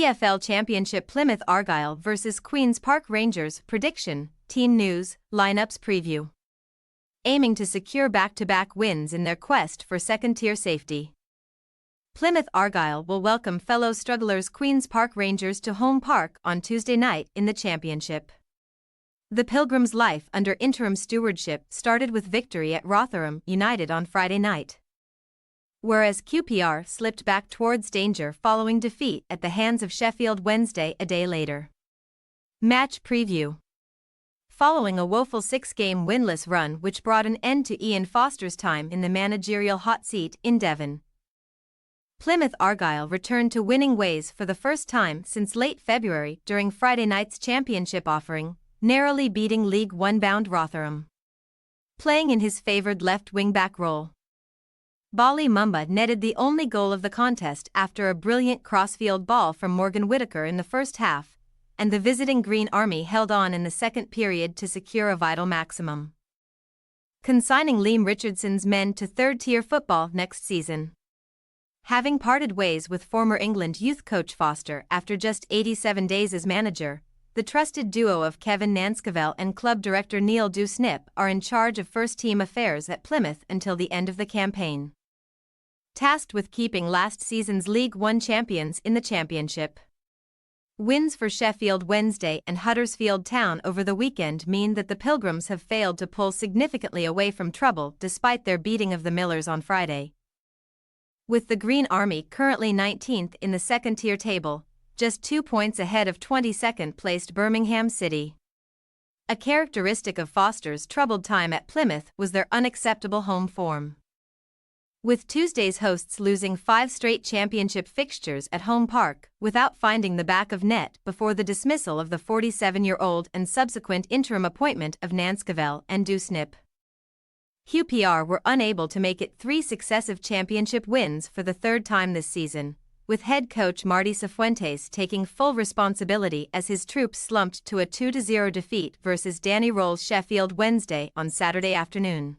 EFL Championship Plymouth Argyle vs Queen's Park Rangers prediction, team news, lineups preview. Aiming to secure back-to-back wins in their quest for second-tier safety. Plymouth Argyle will welcome fellow strugglers Queen's Park Rangers to home park on Tuesday night in the championship. The Pilgrims' life under interim stewardship started with victory at Rotherham United on Friday night, whereas QPR slipped back towards danger following defeat at the hands of Sheffield Wednesday a day later. Match preview. Following a woeful 6-game winless run which brought an end to Ian Foster's time in the managerial hot seat in Devon, Plymouth Argyle returned to winning ways for the first time since late February during Friday night's championship offering, narrowly beating League One-bound Rotherham. Playing in his favoured left wing-back role, Bali Mumba netted the only goal of the contest after a brilliant crossfield ball from Morgan Whittaker in the first half, and the visiting Green Army held on in the second period to secure a vital maximum, consigning Liam Richardson's men to third-tier football next season. Having parted ways with former England youth coach Foster after just 87 days as manager, the trusted duo of Kevin Nanscavell and club director Neil Dewsnip are in charge of first-team affairs at Plymouth until the end of the campaign, tasked with keeping last season's League One champions in the championship. Wins for Sheffield Wednesday and Huddersfield Town over the weekend mean that the Pilgrims have failed to pull significantly away from trouble despite their beating of the Millers on Friday, with the Green Army currently 19th in the second-tier table, just 2 points ahead of 22nd-placed Birmingham City. A characteristic of Foster's troubled time at Plymouth was their unacceptable home form, with Tuesday's hosts losing 5 straight championship fixtures at home park without finding the back of net before the dismissal of the 47-year-old and subsequent interim appointment of Nanscavell and Dewsnip. QPR were unable to make it 3 successive championship wins for the third time this season, with head coach Marty Cifuentes taking full responsibility as his troops slumped to a 2-0 defeat versus Danny Roll's Sheffield Wednesday on Saturday afternoon,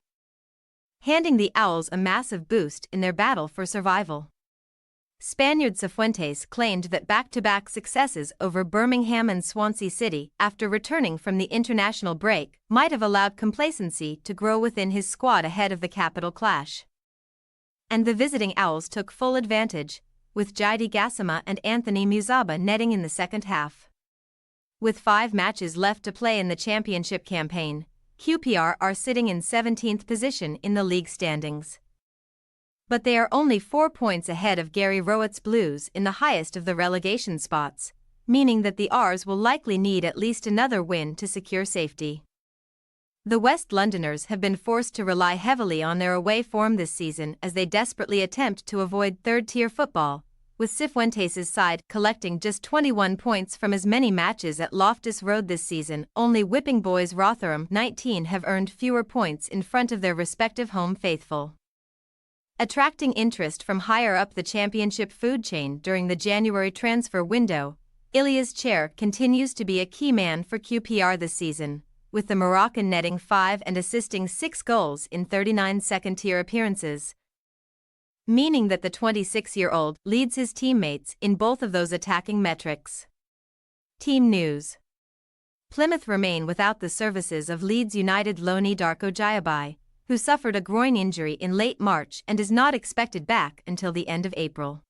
handing the Owls a massive boost in their battle for survival. Spaniard Cifuentes claimed that back-to-back successes over Birmingham and Swansea City after returning from the international break might have allowed complacency to grow within his squad ahead of the capital clash. And the visiting Owls took full advantage, with Jaidi Gassama and Anthony Muzaba netting in the second half. With 5 matches left to play in the championship campaign, QPR are sitting in 17th position in the league standings, but they are only 4 points ahead of Gary Rowett's Blues in the highest of the relegation spots, meaning that the Rs will likely need at least another win to secure safety. The West Londoners have been forced to rely heavily on their away form this season as they desperately attempt to avoid third-tier football, with Cifuentes' side collecting just 21 points from as many matches at Loftus Road this season. Only Whipping Boys Rotherham 19 have earned fewer points in front of their respective home faithful, attracting interest from higher up the championship food chain during the January transfer window. Ilias Chair continues to be a key man for QPR this season, with the Moroccan netting 5 and assisting 6 goals in 39 second-tier appearances, meaning that the 26-year-old leads his teammates in both of those attacking metrics. Team news. Plymouth remain without the services of Leeds United loanee Darko Jayabai, who suffered a groin injury in late March and is not expected back until the end of April.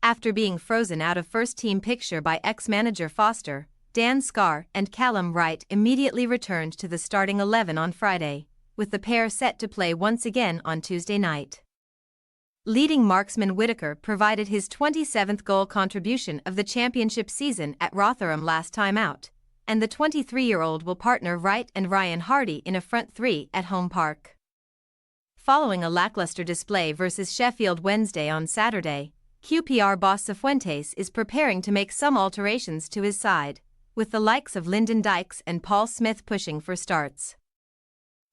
After being frozen out of first-team picture by ex-manager Foster, Dan Scarr and Callum Wright immediately returned to the starting 11 on Friday, with the pair set to play once again on Tuesday night. Leading marksman Whittaker provided his 27th goal contribution of the championship season at Rotherham last time out, and the 23-year-old will partner Wright and Ryan Hardy in a front 3 at home park. Following a lackluster display versus Sheffield Wednesday on Saturday, QPR boss Cifuentes is preparing to make some alterations to his side, with the likes of Lyndon Dykes and Paul Smith pushing for starts.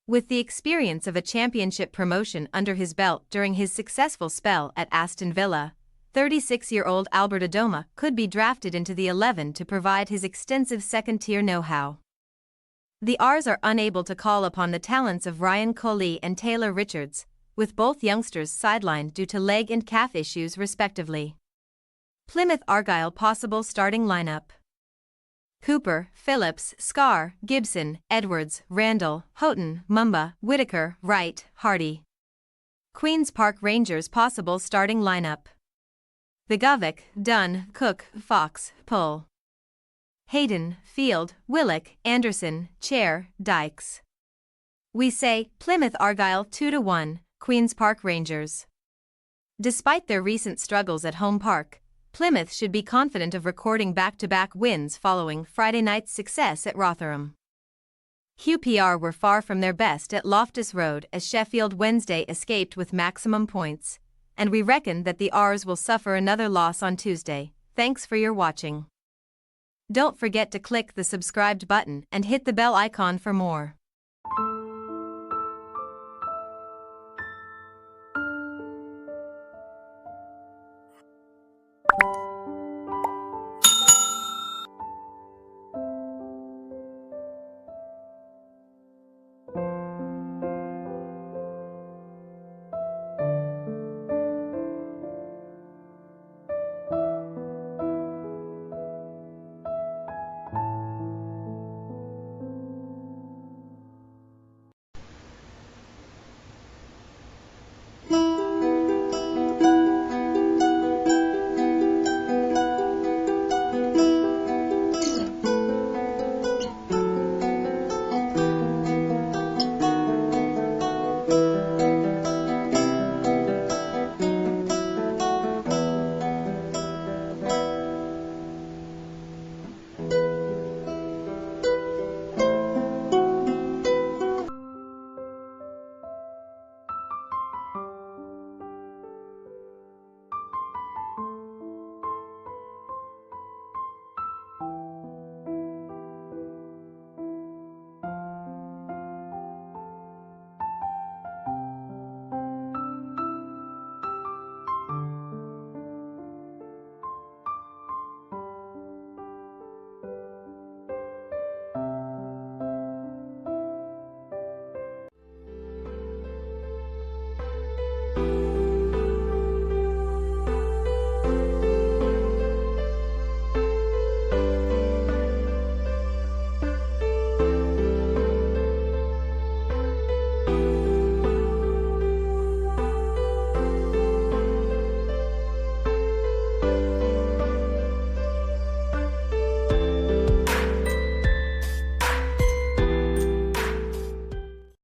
With the experience of a championship promotion under his belt during his successful spell at Aston Villa, 36-year-old Albert Adoma could be drafted into the 11 to provide his extensive second-tier know-how. The Rs are unable to call upon the talents of Ryan Coley and Taylor Richards, with both youngsters sidelined due to leg and calf issues respectively. Plymouth Argyle possible starting lineup. Cooper, Phillips, Scarr, Gibson, Edwards, Randall, Houghton, Mumba, Whitaker, Wright, Hardy. Queen's Park Rangers possible starting lineup. Begovic, Dunn, Cook, Fox, Pull. Hayden, Field, Willock, Anderson, Chair, Dykes. We say, Plymouth Argyle 2-1, Queen's Park Rangers. Despite their recent struggles at home park, Plymouth should be confident of recording back-to-back wins following Friday night's success at Rotherham. QPR were far from their best at Loftus Road as Sheffield Wednesday escaped with maximum points, and we reckon that the R's will suffer another loss on Tuesday. Thanks for your watching. Don't forget to click the subscribed button and hit the bell icon for more.